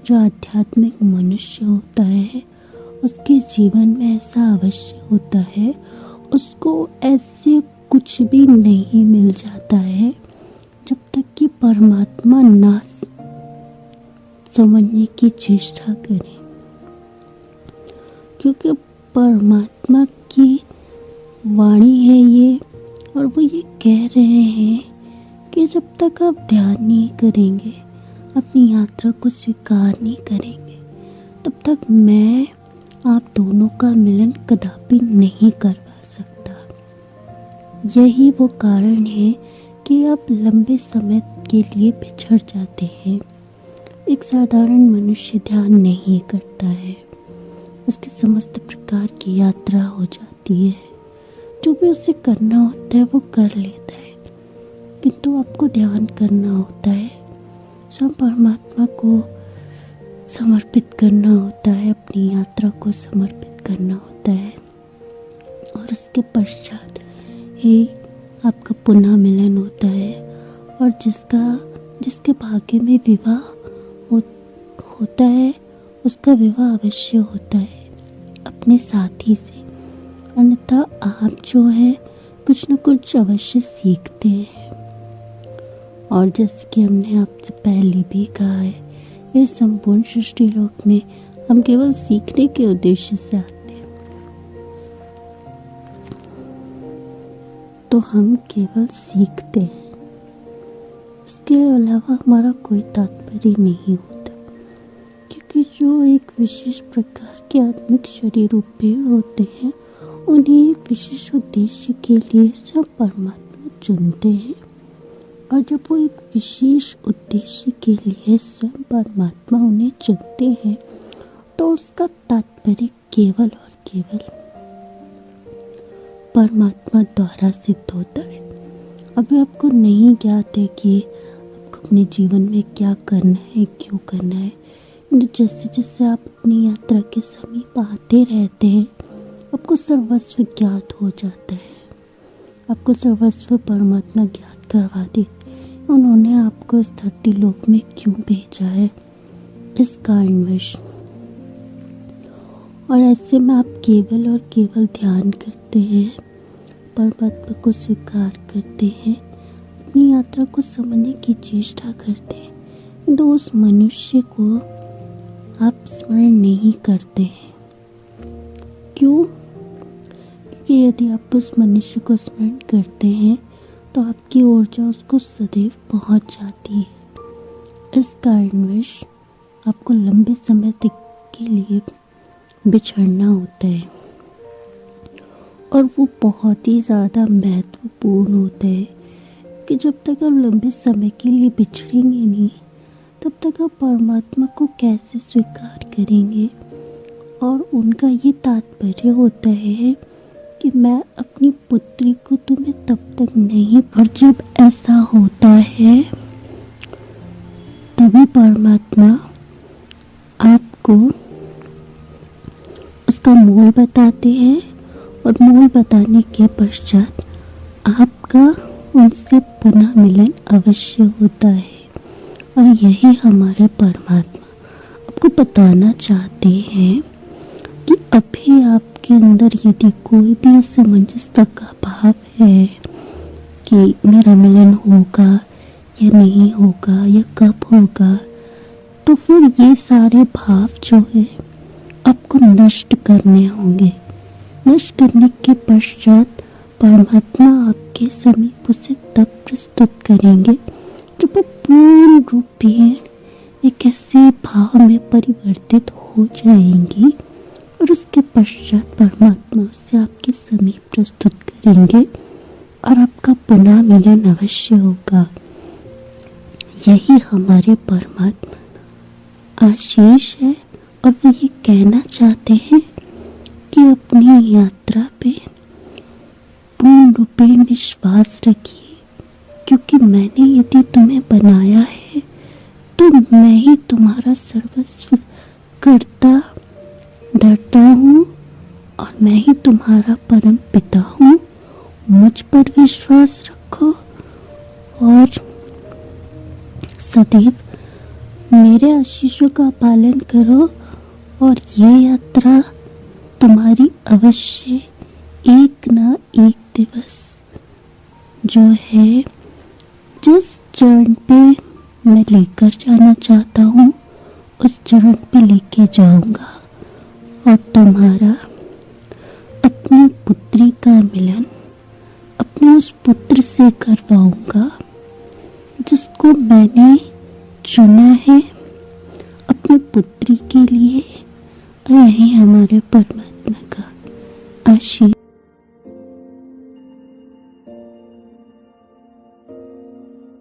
जो आध्यात्मिक मनुष्य होता है उसके जीवन में ऐसा अवश्य होता है। उसको ऐसे कुछ भी नहीं मिल जाता है जब तक कि परमात्मा ना समझने की चेष्टा करे, क्योंकि परमात्मा की वाणी है ये, और वो ये कह रहे हैं कि जब तक आप ध्यान नहीं करेंगे, अपनी यात्रा को स्वीकार नहीं करेंगे, तब तक मैं आप दोनों का मिलन कदापि नहीं करवा सकता। यही वो कारण है कि आप लंबे समय के लिए बिछड़ जाते हैं। एक साधारण मनुष्य ध्यान नहीं करता है, उसकी समस्त प्रकार की यात्रा हो जाती है, जो भी उसे करना होता है वो कर लेता है, किंतु आपको ध्यान करना होता है, स्वयं परमात्मा को समर्पित करना होता है, अपनी यात्रा को समर्पित करना होता है, और उसके पश्चात ही आपका पुनः मिलन होता है। और जिसके भाग्य में विवाह होता है उसका विवाह अवश्य होता है अपने साथी से, अन्यथा आप जो है कुछ न कुछ अवश्य सीखते हैं। और जैसे कि हमने आपसे पहले भी कहा है, ये संपूर्ण सृष्टि लोक में हम केवल सीखने के उद्देश्य से आते हैं, तो हम केवल सीखते हैं, इसके अलावा हमारा कोई तात्पर्य नहीं होता। क्योंकि जो एक विशेष प्रकार के आत्मिक शरीर रूप पेड़ होते हैं, उन्हें एक विशेष उद्देश्य के लिए सब परमात्मा चुनते हैं, और जब वो एक विशेष उद्देश्य के लिए स्वयं परमात्मा उन्हें चुनते हैं, तो उसका तात्पर्य केवल और केवल परमात्मा द्वारा सिद्ध होता है। अभी आपको नहीं ज्ञात है कि आपको अपने जीवन में क्या करना है, क्यों करना है, जैसे जैसे आप अपनी यात्रा के समीप आते रहते हैं, आपको सर्वस्व ज्ञात हो जाता है, आपको सर्वस्व परमात्मा ज्ञात करवा देते हैं। उन्होंने आपको इस धरती लोक में क्यों भेजा है, इस कारणवश। और ऐसे में आप केवल और केवल ध्यान करते हैं, परमात्मा को स्वीकार करते हैं, अपनी यात्रा को समझने की चेष्टा करते हैं, किंतु उस मनुष्य को आप स्मरण नहीं करते हैं। क्यों? क्योंकि यदि आप उस मनुष्य को स्मरण करते हैं तो आपकी ऊर्जा उसको सदैव पहुंच जाती है। इस कारणवश आपको लंबे समय तक के लिए बिछड़ना होता है, और वो बहुत ही ज़्यादा महत्वपूर्ण होता है कि जब तक आप लंबे समय के लिए बिछड़ेंगे नहीं, तब तक आप परमात्मा को कैसे स्वीकार करेंगे। और उनका ये तात्पर्य होता है कि मैं अपनी पुत्री को तुम्हें तब तक नहीं, और जब ऐसा होता है तभी परमात्मा आपको उसका मूल बताते हैं, और मूल बताने के पश्चात आपका उनसे पुनः मिलन अवश्य होता है। और यही हमारे परमात्मा आपको बताना चाहते हैं कि अभी आपके अंदर यदि कोई भी असमंजसता का भाव है कि मेरा मिलन होगा या नहीं होगा या कब होगा, तो फिर ये सारे भाव जो है आपको नष्ट करने होंगे। नष्ट करने के पश्चात परमात्मा आपके समीप उसे तब प्रस्तुत करेंगे जब वो पूर्ण रूप में एक ऐसे भाव में परिवर्तित हो जाएंगी, और उसके पश्चात परमात्मा उसे आपके समीप प्रस्तुत करेंगे और आपका पुनः मिलन अवश्य होगा। यही हमारे परमात्मा आशीष है, और वो ये कहना चाहते हैं कि अपनी यात्रा पे पूर्ण रूपेण विश्वास रखिए, क्योंकि मैंने यदि तुम्हें बनाया है तो मैं ही तुम्हारा सर्वस्व करता धरता हूँ, और मैं ही तुम्हारा परम पिता हूँ। मुझ पर विश्वास रखो और सदैव मेरे आशीषों का पालन करो और ये यात्रा तुम्हारी अवश्य एक ना एक दिवस जो है, जिस चरण पे मैं लेकर जाना चाहता हूँ उस चरण पे लेके जाऊंगा और तुम्हारा अपनी पुत्री का मिलन अपने उस पुत्र से करवाऊंगा जिसको मैंने चुना है अपनी पुत्री के लिए। और यही हमारे परमात्मा का आशीर्वाद।